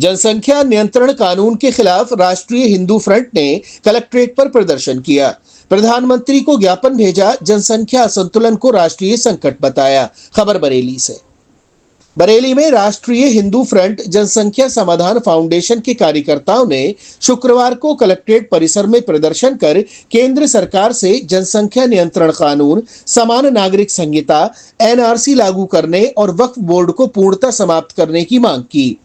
जनसंख्या नियंत्रण कानून के खिलाफ राष्ट्रीय हिंदू फ्रंट ने कलेक्ट्रेट पर प्रदर्शन किया। प्रधानमंत्री को ज्ञापन भेजा, जनसंख्या असंतुलन को राष्ट्रीय संकट बताया। खबर बरेली से। बरेली में राष्ट्रीय हिंदू फ्रंट जनसंख्या समाधान फाउंडेशन के कार्यकर्ताओं ने शुक्रवार को कलेक्ट्रेट परिसर में प्रदर्शन कर केंद्र सरकार से जनसंख्या नियंत्रण कानून, समान नागरिक संहिता, एनआरसी लागू करने और वक्फ बोर्ड को पूर्णतः समाप्त करने की मांग की।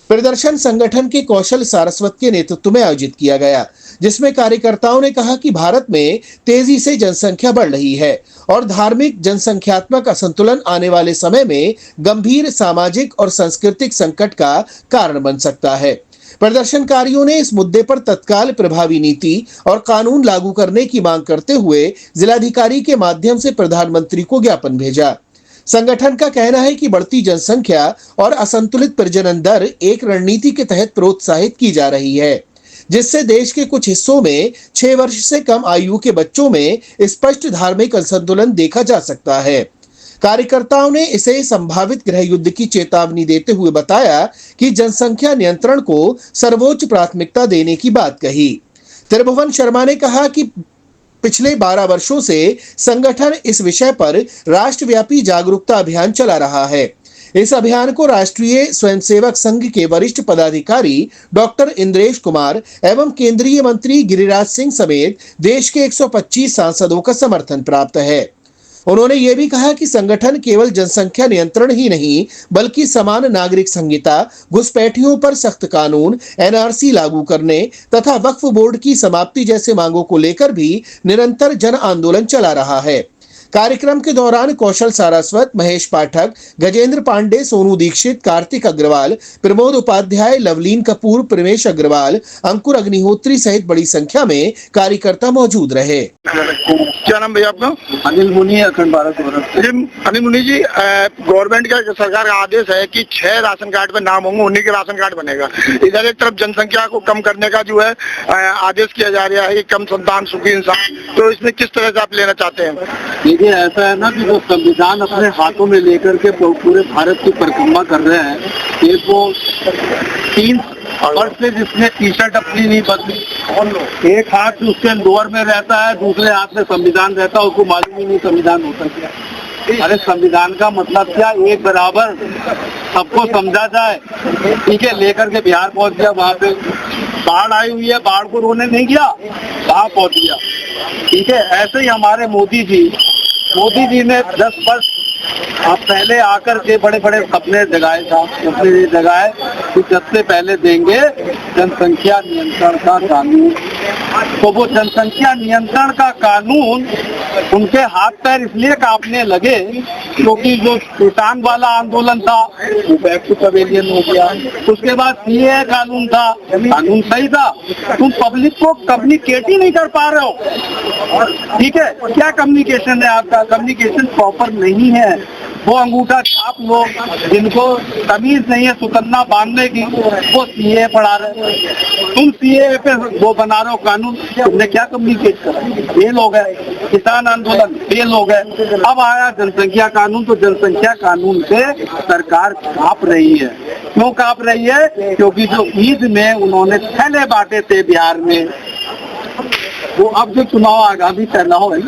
प्रदर्शन संगठन के कौशल सारस्वत के नेतृत्व में आयोजित किया गया, जिसमें कार्यकर्ताओं ने कहा कि भारत में तेजी से जनसंख्या बढ़ रही है और धार्मिक जनसंख्यात्मक असंतुलन आने वाले समय में गंभीर सामाजिक और सांस्कृतिक संकट का कारण बन सकता है। प्रदर्शनकारियों ने इस मुद्दे पर तत्काल प्रभावी नीति और कानून लागू करने की मांग करते हुए जिलाधिकारी के माध्यम से प्रधानमंत्री को ज्ञापन भेजा। संगठन का कहना है कि बढ़ती जनसंख्या और असंतुलित प्रजनन दर एक रणनीति के तहत प्रोत्साहित की जा रही है, जिससे देश के कुछ हिस्सों में 6 वर्ष से कम आयु के बच्चों में स्पष्ट धार्मिक असंतुलन देखा जा सकता है। कार्यकर्ताओं ने इसे संभावित गृह युद्ध की चेतावनी देते हुए बताया कि जनसंख्या नियंत्रण को सर्वोच्च प्राथमिकता देने की बात कही। त्रिभुवन शर्मा ने कहा कि पिछले 12 वर्षों से संगठन इस विषय पर राष्ट्रव्यापी जागरूकता अभियान चला रहा है। इस अभियान को राष्ट्रीय स्वयंसेवक संघ के वरिष्ठ पदाधिकारी डॉक्टर इंद्रेश कुमार एवं केंद्रीय मंत्री गिरिराज सिंह समेत देश के 125 सांसदों का समर्थन प्राप्त है। उन्होंने ये भी कहा कि संगठन केवल जनसंख्या नियंत्रण ही नहीं, बल्कि समान नागरिक संहिता, घुसपैठियों पर सख्त कानून, एनआरसी लागू करने तथा वक्फ बोर्ड की समाप्ति जैसे मांगों को लेकर भी निरंतर जन आंदोलन चला रहा है। कार्यक्रम के दौरान कौशल सारस्वत, महेश पाठक, गजेंद्र पांडे, सोनू दीक्षित, कार्तिक अग्रवाल, प्रमोद उपाध्याय, लवलीन कपूर, प्रमेश अग्रवाल, अंकुर अग्निहोत्री सहित बड़ी संख्या में कार्यकर्ता मौजूद रहे। क्या नाम भैया आपका? अनिल मुनि, अखंड भारत। अनिल मुनि जी, गवर्नमेंट का सरकार का आदेश है कि 6 राशन कार्ड पे नाम होंगे, उन्हीं के राशन कार्ड बनेगा। इधर एक तरफ जनसंख्या को कम करने का जो है आदेश किया जा रहा है कि कम संतान सुखी इंसान, तो इसमें किस तरह से आप लेना चाहते हैं? देखिए, ऐसा है ना कि जो संविधान अपने हाथों में लेकर के पूरे भारत की परिक्रमा कर रहे हैं, एक वो 3 वर्ष से जिसने टी शर्ट अपनी नहीं बदली, एक हाथ उसके लोअर में रहता है, दूसरे हाथ में संविधान रहता है, उसको मालूम ही नहीं संविधान होता क्या। अरे संविधान का मतलब क्या, एक बराबर सबको समझा जाए। ठीक है, लेकर के बिहार पहुंच गया, वहाँ पे बाढ़ आई हुई है, बाढ़ को रोने नहीं गया, वहाँ पहुंच गया। ठीक है, ऐसे ही हमारे मोदी जी ने 10 वर्ष आप पहले आकर के बड़े बड़े सपने जगाए था, सपने जगाए कि सबसे पहले देंगे जनसंख्या नियंत्रण का कानून। तो वो जनसंख्या नियंत्रण का कानून उनके हाथ पैर इसलिए कांपने लगे क्योंकि जो किसान वाला आंदोलन था वो बैक टू पवेलियन हो गया। उसके बाद सीए कानून था, कानून सही था, तुम पब्लिक को कम्युनिकेट ही नहीं कर पा रहे हो। ठीक है, क्या कम्युनिकेशन है आपका? कम्युनिकेशन प्रॉपर नहीं है। वो अंगूठा छाप लोग जिनको तमीज नहीं है सुकन्ना बांधने की, वो सीए पढ़ा रहे। तुम सीए पे वो बना रहे हो कानून, तुमने क्या कम्युनिकेट करा? फेल हो गए। किसान आंदोलन फेल हो गए। अब आया जनसंख्या कानून, तो जनसंख्या कानून से सरकार कांप रही है। क्यों कांप रही है? क्योंकि जो ईद में उन्होंने थैले बांटे थे बिहार में, वो अब जो चुनाव आगामी चुनाव है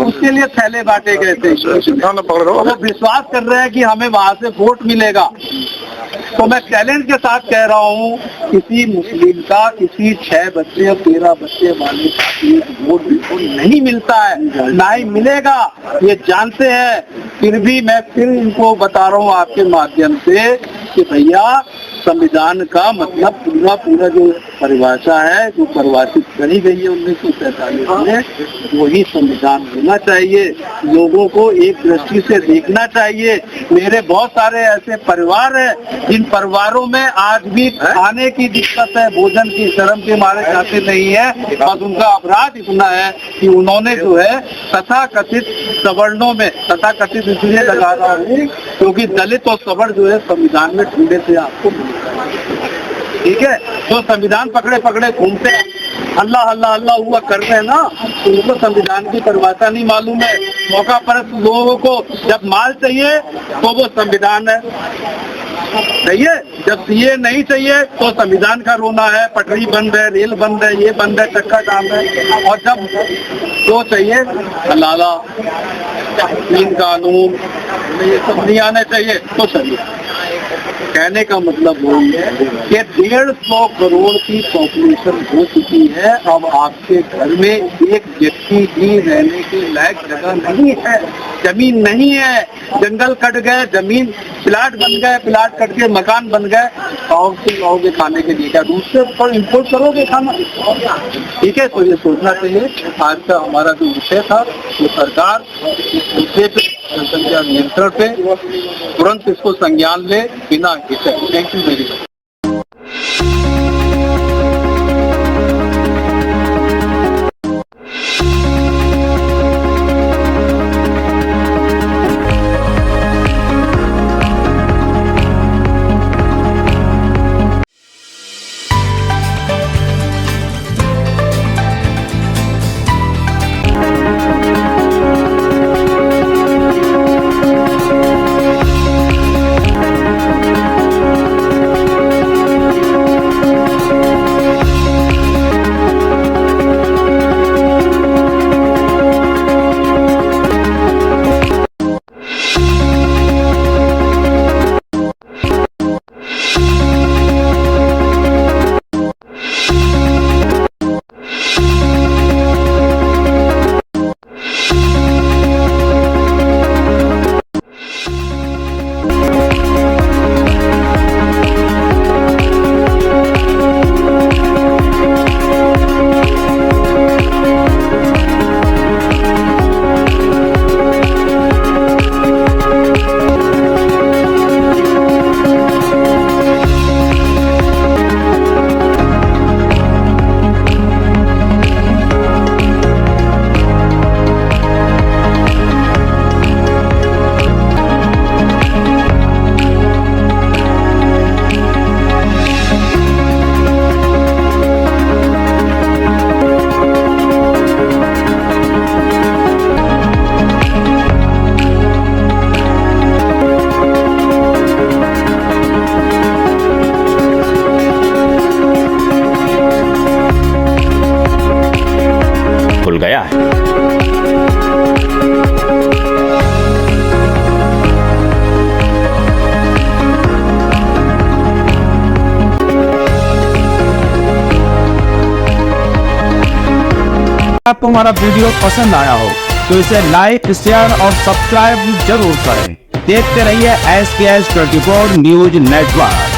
उसके लिए थैले बांटे गए थे। वो विश्वास कर रहे हैं कि हमें वहां से वोट मिलेगा। तो मैं चैलेंज के साथ कह रहा हूँ, किसी मुस्लिम का किसी 6 बच्चे और 13 बच्चे वाले का वोट बिल्कुल नहीं मिलता है, ना ही मिलेगा, ये जानते हैं। फिर भी मैं फिर इनको बता रहा हूँ आपके माध्यम से कि भैया संविधान का मतलब पूरा जो परिभाषा है, जो परिभाषित करी गई है 1947 में, वही संविधान होना चाहिए। लोगों को एक दृष्टि से देखना चाहिए। मेरे बहुत सारे ऐसे परिवार हैं जिन परिवारों में आज भी खाने की दिक्कत है, भोजन की शर्म के मारे खाते नहीं है। बस उनका अपराध इतना है कि उन्होंने जो है तथाकथित सवर्णों में, तथाकथित इसलिए लगा रहा हूँ क्योंकि दलित और सवर्ण जो है संविधान में ढूंढे से आपको, ठीक है, जो संविधान पकड़े पकड़े घूमते हैं, हल्ला हल्ला हल्ला हुआ करते हैं ना, उनको संविधान की परिभाषा नहीं मालूम है। मौका पर लोगों को जब माल चाहिए तो वो संविधान है, चाहिए? जब सीए नहीं चाहिए तो संविधान का रोना है, पटरी बंद है, रेल बंद है, ये बंद है, चक्का जाम है। और जब जो चाहिए हलाला, तीन कानून, ये सब नहीं आने चाहिए तो चलिए। कहने का मतलब वही है कि 150 करोड़ की पॉपुलेशन हो चुकी है। अब आपके घर में एक व्यक्ति भी रहने के लायक जगह नहीं है, जमीन नहीं है, जंगल कट गए, जमीन प्लाट बन गए, प्लाट कट के मकान बन गए, गाँव से लाओगे खाने के लिए? क्या दूसरे पर इम्पोर्ट करोगे खाना? ठीक है, तो ये सोचना चाहिए। आज का हमारा जो विषय था वो सरकार इस विषय पे जनसंख्या नियंत्रण पे तुरंत इसको संज्ञान ले बिना हिचक। Thank you very much. खुल गया है। आपको हमारा वीडियो पसंद आया हो तो इसे लाइक, शेयर और सब्सक्राइब जरूर करें। देखते रहिए SKS 24 न्यूज नेटवर्क।